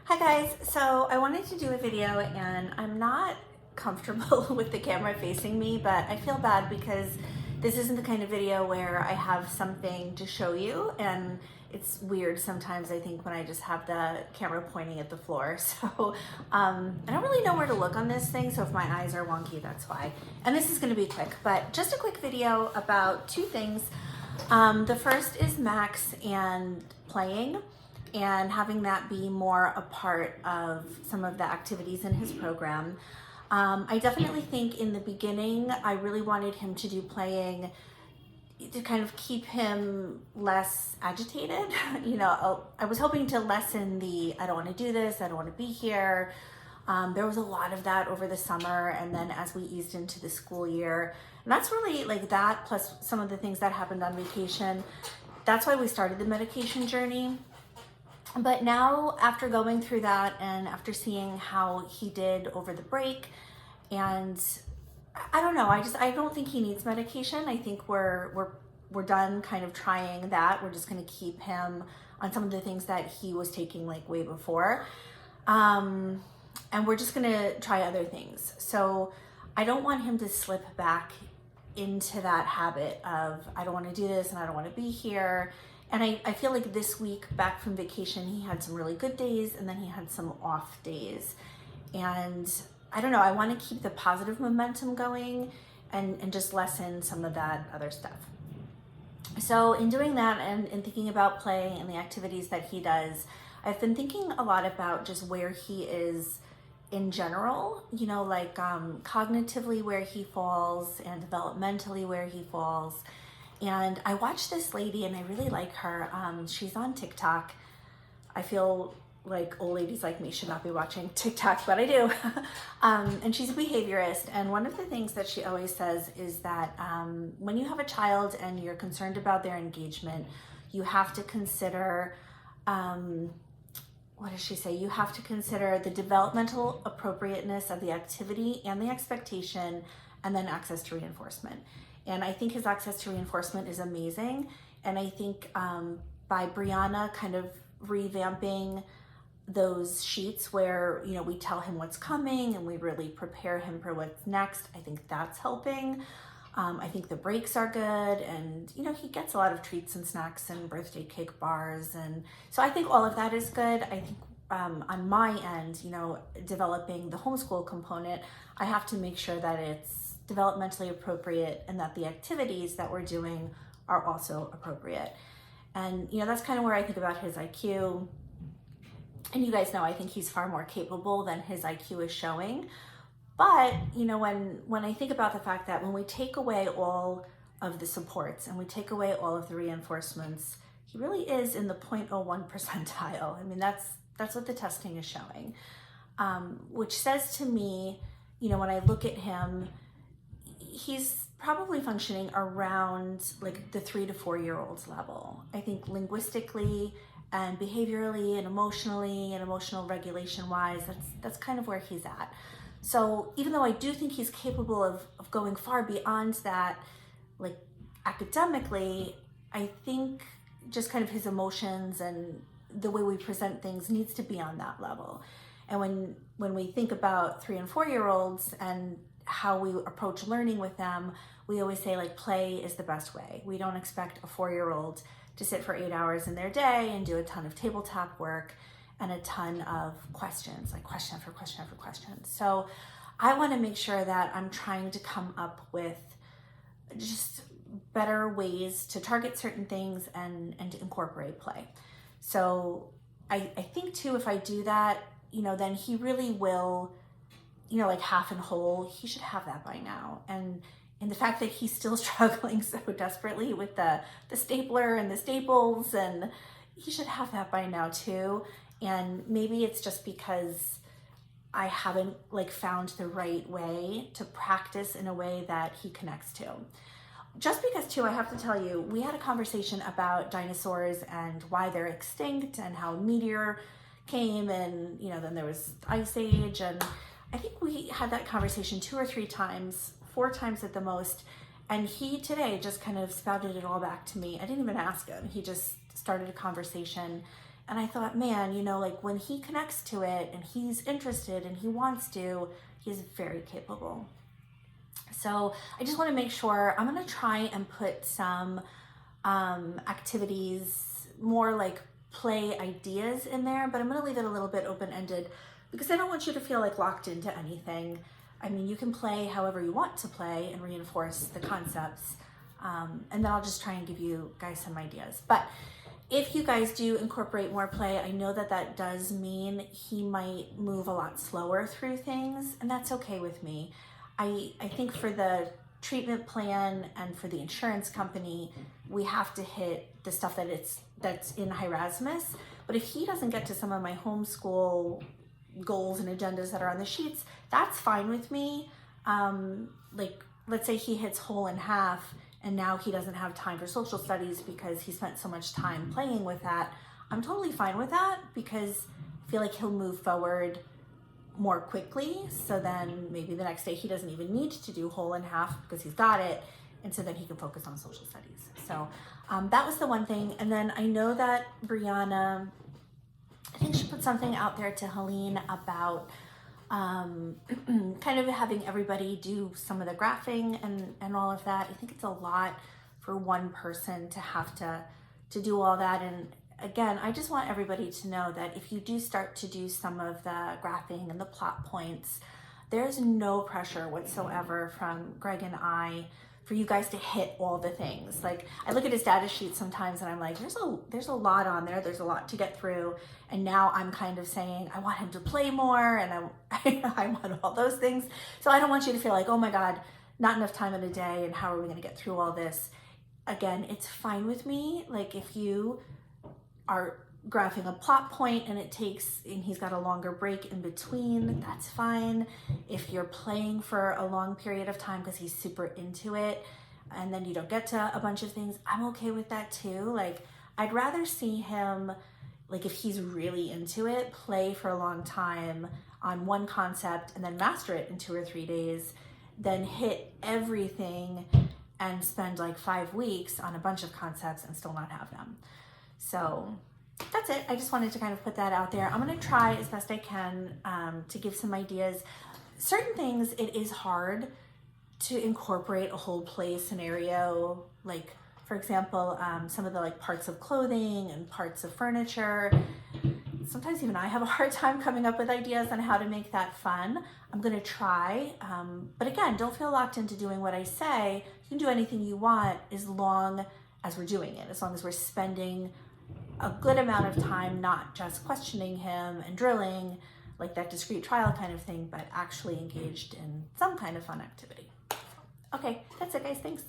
Hi guys, so I wanted to do a video and I'm not comfortable with the camera facing me, but I feel bad because this isn't the kind of video where I have something to show you, and it's weird sometimes I think when I just have the camera pointing at the floor. So I don't really know where to look on this thing, so if my eyes are wonky, that's why. And this is gonna be quick, but just a quick video about two things. The first is Max and playing, and having that be more a part of some of the activities in his program. I definitely think in the beginning, I really wanted him to do playing to kind of keep him less agitated. I was hoping to lessen the, I don't want to do this, I don't want to be here. There was a lot of that over the summer, and then as we eased into the school year, and that's really like that, plus some of the things that happened on vacation. That's why we started the medication journey. But now, after going through that and after seeing how he did over the break, and I don't know, I don't think he needs medication. I think we're done kind of trying that. We're just going to keep him on some of the things that he was taking like way before. And we're just going to try other things. So I don't want him to slip back into that habit of, I don't want to do this and I don't want to be here. And I feel like this week back from vacation, he had some really good days and then he had some off days. And I don't know, I want to keep the positive momentum going and just lessen some of that other stuff. So in doing that and thinking about play and the activities that he does, I've been thinking a lot about just where he is in general, like cognitively where he falls and developmentally where he falls. And I watched this lady and I really like her. She's on TikTok. I feel like old ladies like me should not be watching TikTok, but I do. And she's a behaviorist. And one of the things that she always says is that when you have a child and you're concerned about their engagement, you have to consider, what does she say? You have to consider the developmental appropriateness of the activity and the expectation, and then access to reinforcement. And I think his access to reinforcement is amazing. And I think by Brianna kind of revamping those sheets where, we tell him what's coming and we really prepare him for what's next, I think that's helping. I think the breaks are good, and he gets a lot of treats and snacks and birthday cake bars, and so I think all of that is good. I think on my end, developing the homeschool component, I have to make sure that it's developmentally appropriate and that the activities that we're doing are also appropriate. And that's kind of where I think about his IQ. And you guys know I think he's far more capable than his IQ is showing. But when I think about the fact that when we take away all of the supports and we take away all of the reinforcements, he really is in the 0.01 percentile. I mean, that's what the testing is showing, which says to me, when I look at him, he's probably functioning around like the 3 to 4 year olds level. I think linguistically and behaviorally and emotional regulation wise, that's kind of where he's at. So even though I do think he's capable of going far beyond that, like academically, I think just kind of his emotions and the way we present things needs to be on that level. And when we think about 3 and 4 year olds and how we approach learning with them, we always say like play is the best way. We don't expect a 4-year-old to sit for 8 hours in their day and do a ton of tabletop work and a ton of questions, like question after question after question. So I want to make sure that I'm trying to come up with just better ways to target certain things and to incorporate play. So I think too, if I do that, then he really will, like half and whole, he should have that by now. And the fact that he's still struggling so desperately with the stapler and the staples, and he should have that by now too. And maybe it's just because I haven't like found the right way to practice in a way that he connects to. Just because too, I have to tell you, we had a conversation about dinosaurs and why they're extinct and how a meteor came, and then there was the Ice Age, and I think we had that conversation 2 or 3 times, 4 times at the most. And he today just kind of spouted it all back to me. I didn't even ask him. He just started a conversation And I thought, man, you know, like when he connects to it and he's interested and he wants to, he's very capable. So I just want to make sure, I'm going to try and put some activities, more like play ideas in there, but I'm going to leave it a little bit open-ended because I don't want you to feel like locked into anything. I mean, you can play however you want to play and reinforce the concepts. And then I'll just try and give you guys some ideas. But if you guys do incorporate more play, I know that that does mean he might move a lot slower through things, and that's okay with me. I think for the treatment plan and for the insurance company, we have to hit the stuff that's in Hierazimus. But if he doesn't get to some of my homeschool goals and agendas that are on the sheets, that's fine with me. Like, let's say he hits whole and half, and now he doesn't have time for social studies because he spent so much time playing with that. I'm totally fine with that because I feel like he'll move forward more quickly. So then maybe the next day he doesn't even need to do whole and half because he's got it. And so then he can focus on social studies. So that was the one thing. And then I know that Brianna, I think she put something out there to Helene about kind of having everybody do some of the graphing and all of that. I think it's a lot for one person to have to do all that. And again, I just want everybody to know that if you do start to do some of the graphing and the plot points, there's no pressure whatsoever from Greg and I for you guys to hit all the things. Like, I look at his data sheet sometimes and I'm like, there's a lot on there. There's a lot to get through. And now I'm kind of saying, I want him to play more and I want all those things. So I don't want you to feel like, oh my God, not enough time in a day and how are we going to get through all this? Again, it's fine with me. Like, if you are graphing a plot point and he's got a longer break in between, that's fine. If you're playing for a long period of time because he's super into it and then you don't get to a bunch of things, I'm okay with that too. Like, I'd rather see him, like, if he's really into it, play for a long time on one concept and then master it in 2 or 3 days, than hit everything and spend like 5 weeks on a bunch of concepts and still not have them. So that's it. I just wanted to kind of put that out there. I'm going to try as best I can to give some ideas. Certain things, it is hard to incorporate a whole play scenario. Like, for example, some of the like parts of clothing and parts of furniture. Sometimes even I have a hard time coming up with ideas on how to make that fun. I'm going to try. But again, don't feel locked into doing what I say. You can do anything you want as long as we're doing it, as long as we're spending a good amount of time, not just questioning him and drilling, like that discrete trial kind of thing, but actually engaged in some kind of fun activity. Okay, that's it guys, thanks.